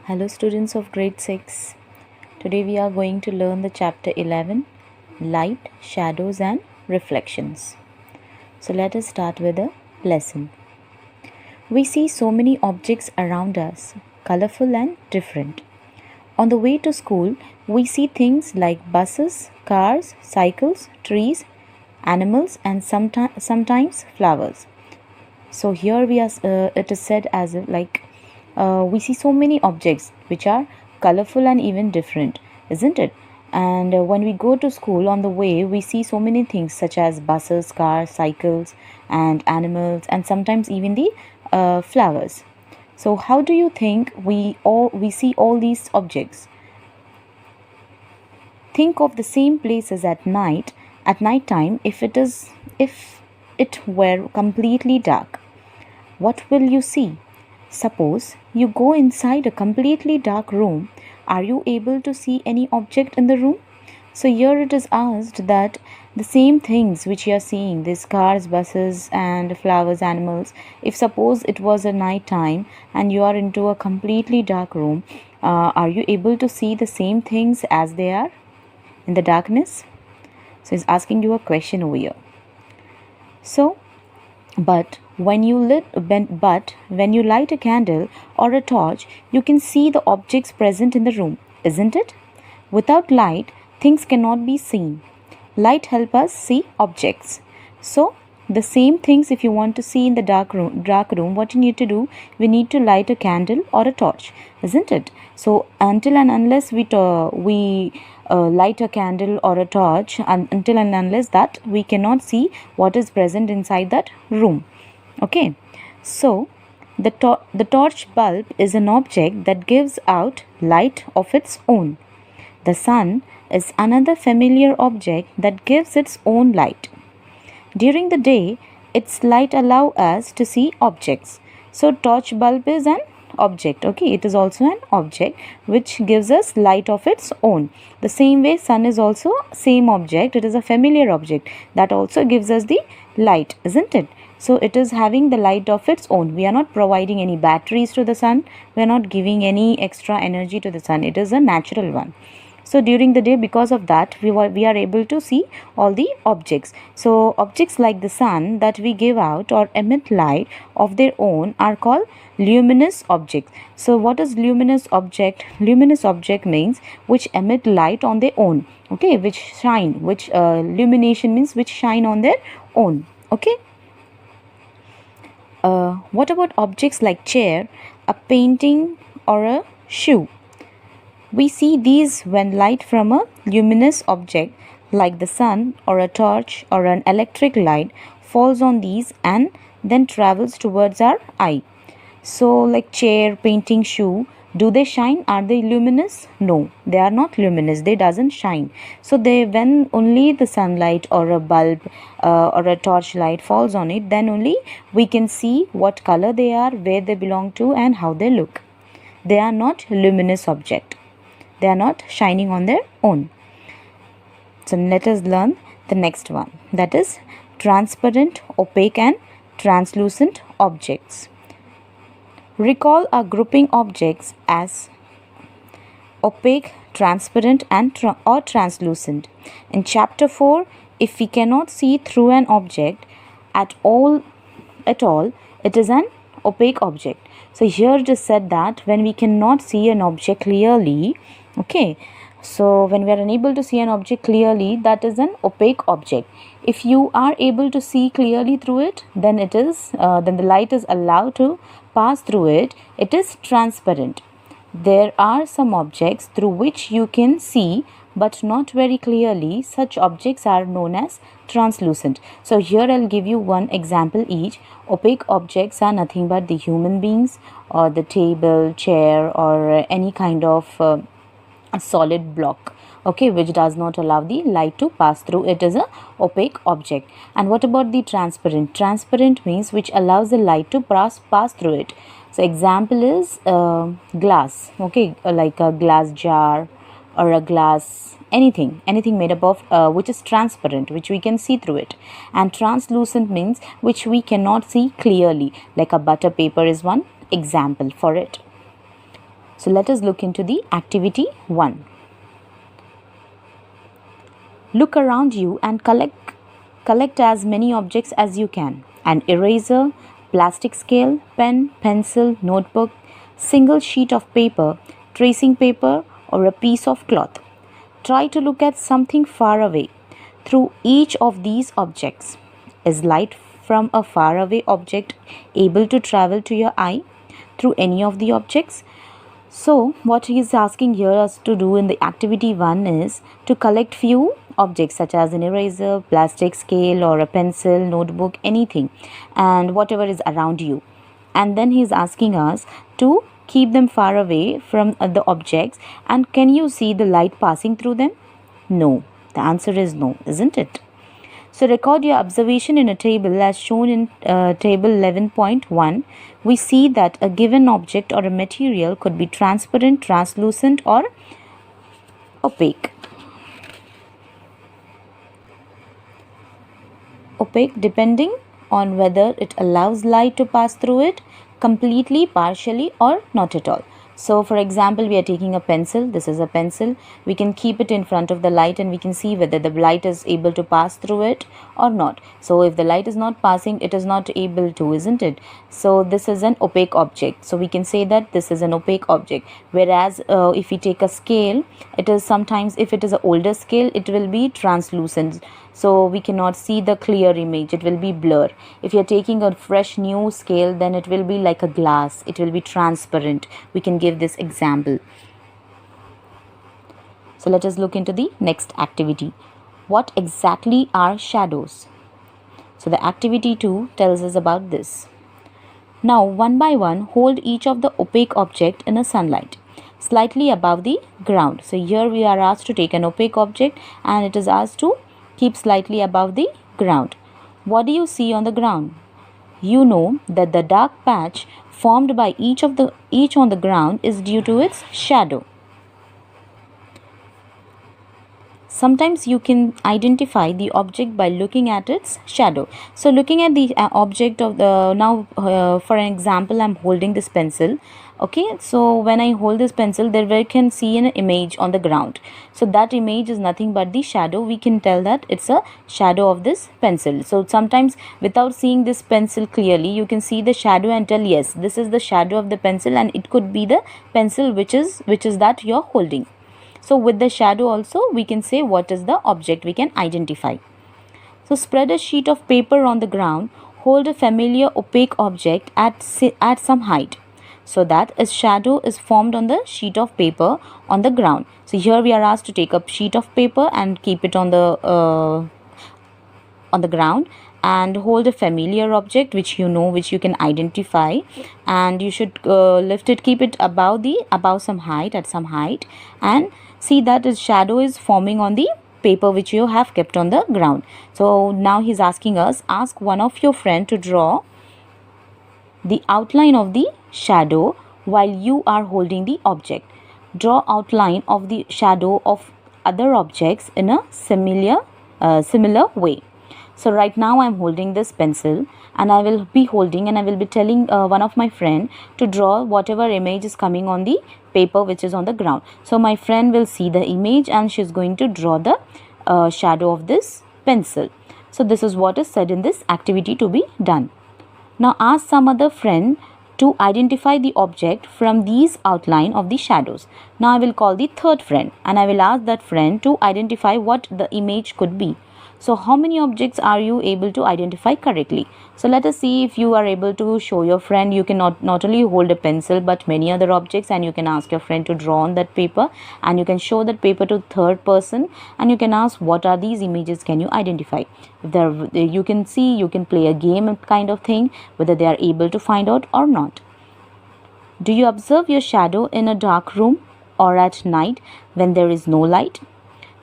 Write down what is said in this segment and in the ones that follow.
Hello students of grade 6. Today we are going to learn the chapter 11, Light, Shadows and Reflections. So let us start with the lesson. We see so many objects around us, colorful and different. On the way to school, we see things like buses, cars, cycles, trees, animals and sometimes flowers. So here it is said as we see so many objects which are colorful and even different, isn't it? And when we go to school, on the way we see so many things such as buses, cars, cycles and animals and sometimes even the flowers. So how do you think we see all these objects? Think of the same places at night time. If it were completely dark, what will you see? Suppose you go inside a completely dark room. Are you able to see any object in the room? So here it is asked that the same things which you are seeing, these cars, buses and flowers, animals, if suppose it was a night time and you are into a completely dark room, are you able to see the same things as they are in the darkness? So it's asking you a question over here. So But when you light a candle or a torch, you can see the objects present in the room, isn't it? Without light, things cannot be seen. Light helps us see objects. So the same things, if you want to see in the dark room, what you need to do, we need to light a candle or a torch, isn't it? So until and unless we light a candle or a torch, until and unless that, we cannot see what is present inside that room. Okay, so the torch bulb is an object that gives out light of its own. The sun is another familiar object that gives its own light. During the day, its light allows us to see objects. So torch bulb is an object. Okay, it is also an object which gives us light of its own. The same way sun is also same object. It is a familiar object that also gives us the light, isn't it? So it is having the light of its own. We are not providing any batteries to the sun. We are not giving any extra energy to the sun. It is a natural one. So during the day, because of that, we are able to see all the objects. So objects like the sun that we give out or emit light of their own are called luminous objects. So what is luminous object? Luminous object means which emit light on their own. Okay, which shine, which illumination means which shine on their own. Okay. What about objects like chair, a painting or a shoe? We see these when light from a luminous object like the sun or a torch or an electric light falls on these and then travels towards our eye. So like chair, painting, shoe, do they shine? Are they luminous? No, they are not luminous. They doesn't shine. So when only the sunlight or a bulb or a torch light falls on it, then only we can see what color they are, where they belong to and how they look. They are not luminous object. They are not shining on their own. So let us learn the next one, that is transparent, opaque and translucent objects. Recall our grouping objects as opaque, transparent and or translucent. In chapter 4, if we cannot see through an object at all, it is an opaque object. So here it is said that when we cannot see an object clearly, okay, so when we are unable to see an object clearly, that is an opaque object. If you are able to see clearly through it, then it is then the light is allowed to pass through it. It is transparent. There are some objects through which you can see but not very clearly. Such objects are known as translucent. So here I'll give you one example each. Opaque objects are nothing but the human beings or the table, chair or any kind of a solid block, okay, which does not allow the light to pass through. It is a opaque object. And what about the transparent? Transparent means which allows the light to pass through it. So example is glass, okay, like a glass jar or a glass, anything made up of which is transparent, which we can see through it. And translucent means which we cannot see clearly, like a butter paper is one example for it. So let us look into the activity 1. Look around you and collect as many objects as you can. An eraser, plastic scale, pen, pencil, notebook, single sheet of paper, tracing paper, or a piece of cloth. Try to look at something far away. Through each of these objects, is light from a faraway object able to travel to your eye through any of the objects? So what he is asking here us to do in the activity 1 is to collect few objects such as an eraser, plastic scale, or a pencil, notebook, anything, and whatever is around you. And then he is asking us to keep them far away from the objects. And can you see the light passing through them? No. The answer is no, isn't it? So record your observation in a table as shown in table 11.1. We see that a given object or a material could be transparent, translucent, or opaque. Opaque depending on whether it allows light to pass through it completely, partially, or not at all. So for example, we are taking a pencil. This is a pencil. We can keep it in front of the light and we can see whether the light is able to pass through it or not. So if the light is not passing, it is not able to, isn't it? So this is an opaque object. So we can say that this is an opaque object. Whereas if we take a scale, it is sometimes, if it is an older scale, it will be translucent. So we cannot see the clear image, it will be blur. If you're taking a fresh new scale, then it will be like a glass, it will be transparent. We can give this example. So let us look into the next activity. What exactly are shadows? So the activity 2 tells us about this. Now one by one, hold each of the opaque object in a sunlight slightly above the ground. So here we are asked to take an opaque object and it is asked to keep slightly above the ground. What do you see on the ground? You know that the dark patch formed by each on the ground is due to its shadow. Sometimes you can identify the object by looking at its shadow. So looking at the object of the, now for an example, I'm holding this pencil. Okay, so when I hold this pencil, there we can see an image on the ground. So that image is nothing but the shadow. We can tell that it's a shadow of this pencil. So sometimes without seeing this pencil clearly, you can see the shadow and tell, yes, this is the shadow of the pencil, and it could be the pencil which is that you're holding. So with the shadow also, we can say what is the object we can identify. So spread a sheet of paper on the ground. Hold a familiar opaque object at some height, so that a shadow is formed on the sheet of paper on the ground. So here we are asked to take a sheet of paper and keep it on the ground, and hold a familiar object which you can identify, and you should lift it, keep it above some height, at some height, and see that the shadow is forming on the paper which you have kept on the ground. So now he's asking us, ask one of your friend to draw the outline of the shadow while you are holding the object. Draw outline of the shadow of other objects in a similar way. So right now I'm holding this pencil, and I will be telling one of my friend to draw whatever image is coming on the paper which is on the ground. So my friend will see the image and she's going to draw the shadow of this pencil. So this is what is said in this activity to be done. Now ask some other friend to identify the object from these outline of the shadows. Now I will call the third friend and I will ask that friend to identify what the image could be. So how many objects are you able to identify correctly? So let us see if you are able to show your friend. You can not only hold a pencil but many other objects, and you can ask your friend to draw on that paper, and you can show that paper to third person, and you can ask what are these images, can you identify? If you can see, you can play a game kind of thing, whether they are able to find out or not. Do you observe your shadow in a dark room or at night when there is no light?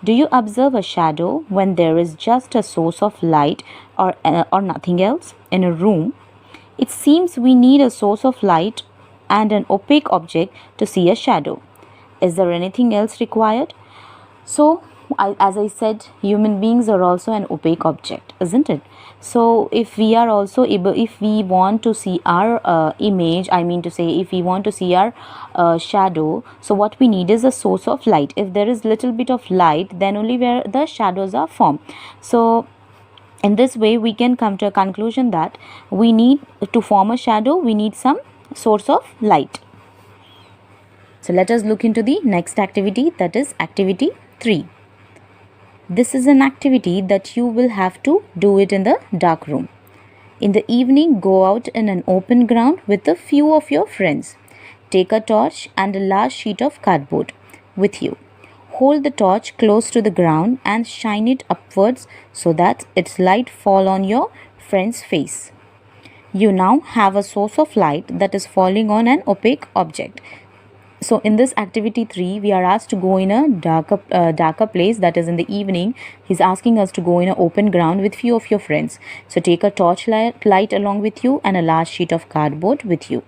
Do you observe a shadow when there is just a source of light or nothing else in a room? It seems we need a source of light and an opaque object to see a shadow. Is there anything else required? So, as I said, human beings are also an opaque object, isn't it? So if we are also able, if we want to see our image, I mean to say, if we want to see our shadow, so what we need is a source of light. If there is little bit of light, then only where the shadows are formed. So in this way we can come to a conclusion that we need to form a shadow, we need some source of light. So let us look into the next activity, that is activity 3. This is an activity that you will have to do it in the dark room. In the evening, go out in an open ground with a few of your friends. Take a torch and a large sheet of cardboard with you. Hold the torch close to the ground and shine it upwards so that its light fall on your friend's face. You now have a source of light that is falling on an opaque object. So in this activity 3, we are asked to go in a darker place, that is in the evening. He's asking us to go in an open ground with few of your friends. So take a torch light along with you and a large sheet of cardboard with you.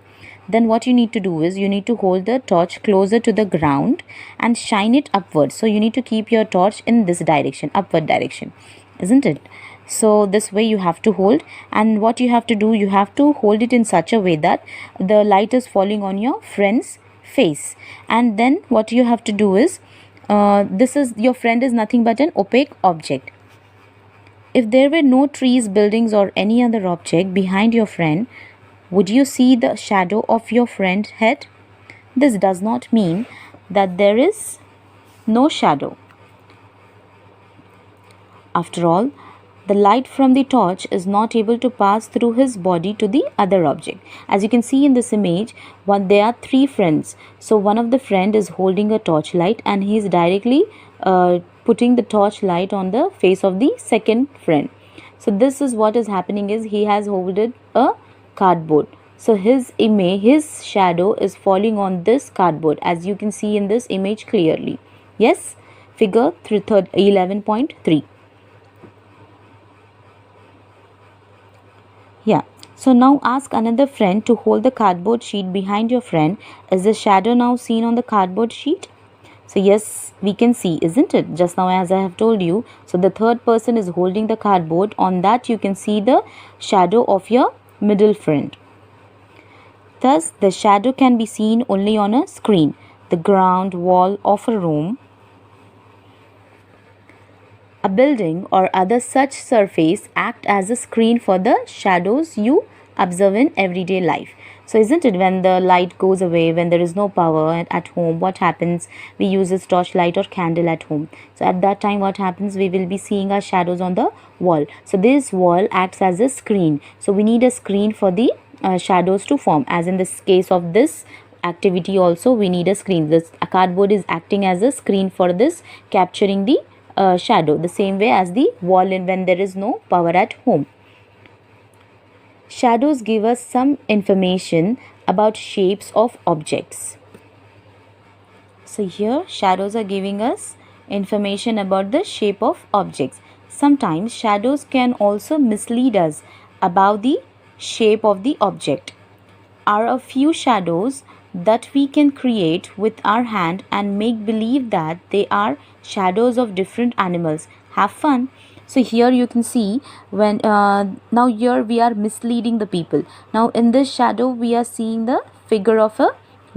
Then what you need to do is you need to hold the torch closer to the ground and shine it upwards. So you need to keep your torch in this direction, upward direction, isn't it? So this way you have to hold, and what you have to do, you have to hold it in such a way that the light is falling on your friend's face. And then what you have to do is this is, your friend is nothing but an opaque object. If there were no trees, buildings or any other object behind your friend, would you see the shadow of your friend's head? This does not mean that there is no shadow. After all, the light from the torch is not able to pass through his body to the other object. As you can see in this image, there are 3 friends. So one of the friend is holding a torch light and he is directly putting the torch light on the face of the second friend. So this is what is happening, is he has holded a cardboard. So his image, his shadow is falling on this cardboard, as you can see in this image clearly. Yes, figure 11.3. Yeah. So now ask another friend to hold the cardboard sheet behind your friend. Is the shadow now seen on the cardboard sheet? So yes, we can see, isn't it? Just now as I have told you. So the third person is holding the cardboard. On that you can see the shadow of your middle friend. Thus, the shadow can be seen only on a screen, the ground, wall of a room, a building or other such surface act as a screen for the shadows you observe in everyday life. So isn't it, when the light goes away, when there is no power at home, what happens? We use a torchlight or candle at home. So at that time what happens? We will be seeing our shadows on the wall. So this wall acts as a screen. So we need a screen for the shadows to form. As in this case of this activity also, we need a screen. This cardboard is acting as a screen for this, capturing the shadow, the same way as the wall when there is no power at home. Shadows give us some information about shapes of objects. So here shadows are giving us information about the shape of objects. Sometimes shadows can also mislead us about the shape of the object. Are a few shadows that we can create with our hand and make believe that they are shadows of different animals. Have fun. So here you can see, when now here we are misleading the people. Now in this shadow we are seeing the figure of a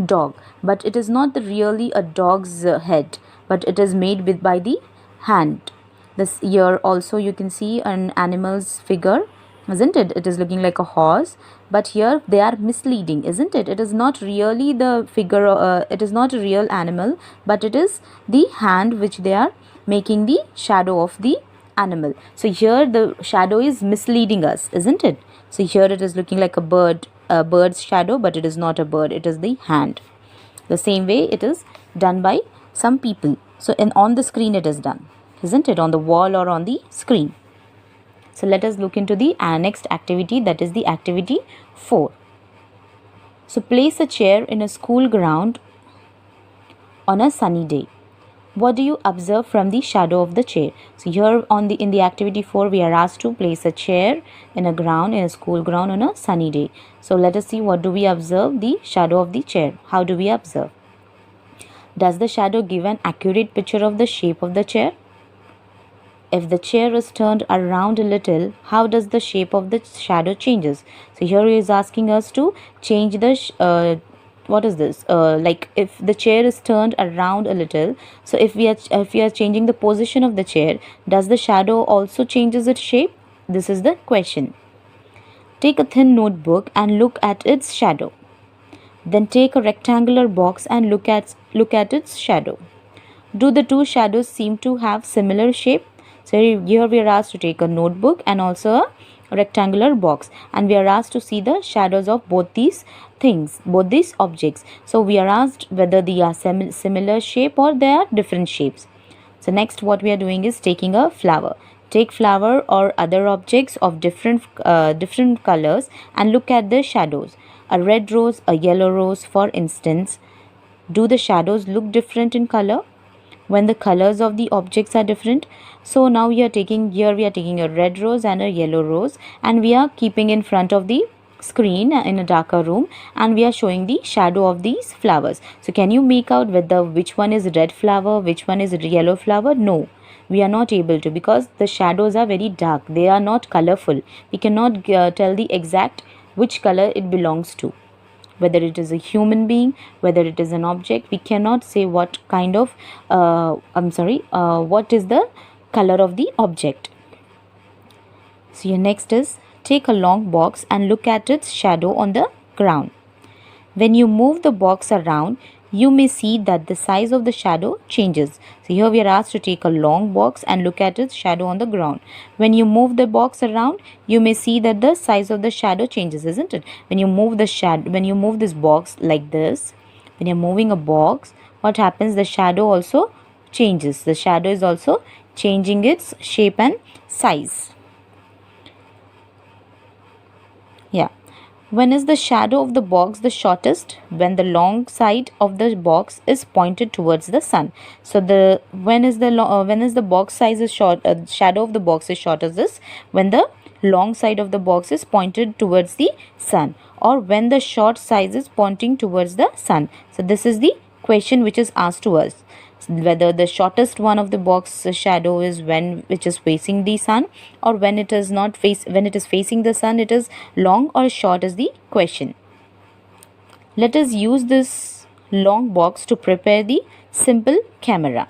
dog, but it is not really a dog's head, but it is made by the hand. This here also you can see an animal's figure, isn't it? It is looking like a horse, but here they are misleading, isn't it? It is not really the figure, it is not a real animal, but it is the hand which they are making the shadow of the animal. So here the shadow is misleading us, isn't it? So here it is looking like a bird's shadow, but it is not a bird, it is the hand. The same way it is done by some people. So on the screen it is done, isn't it? On the wall or on the screen. So let us look into the next activity, that is the activity 4. So place a chair in a school ground on a sunny day. What do you observe from the shadow of the chair? So here in the activity 4 we are asked to place a chair in a school ground on a sunny day. So let us see, what do we observe? The shadow of the chair. How do we observe? Does the shadow give an accurate picture of the shape of the chair? if the chair is turned around a little, how does the shape of the shadow changes? So here he is asking us to change the what is this, like if the chair is turned around a little, so if we are changing the position of the chair, does the shadow also changes its shape? This is the question. Take a thin notebook and look at its shadow. Then take a rectangular box and look at its shadow. Do the two shadows seem to have similar shape? So here we are asked to take a notebook and also a rectangular box, and we are asked to see the shadows of both these things, both these objects. So we are asked whether they are similar shape or they are different shapes. So next what we are doing is taking a flower. Take flower or other objects of different colors and look at the shadows. A red rose, a yellow rose, for instance. Do the shadows look different in color when the colors of the objects are different? So now we are taking a red rose and a yellow rose, and we are keeping in front of the screen in a darker room, and we are showing the shadow of these flowers. So can you make out whether which one is red flower, which one is yellow flower? No, we are not able to, because the shadows are very dark, they are not colorful. We cannot tell the exact which color it belongs to, whether it is a human being, whether it is an object. We cannot say what kind of what is the color of the object. So your next is, take a long box and look at its shadow on the ground. When you move the box around, you may see that the size of the shadow changes. So here we are asked to take a long box and look at its shadow on the ground. When you move the box around, you may see that the size of the shadow changes, isn't it? When you move this box like this, when you're moving a box, what happens? The shadow also changes. The shadow is also changing its shape and size. Yeah. When is the shadow of the box the shortest? When the long side of the box is pointed towards the sun. So when is the box size is short, shadow of the box is short as this? When the long side of the box is pointed towards the sun, or when the short size is pointing towards the sun. So this is the question which is asked to us, whether the shortest one of the box shadow is which is facing the sun, or when it is facing the sun, it is long or short is the question. Let us use this long box to prepare the simple camera.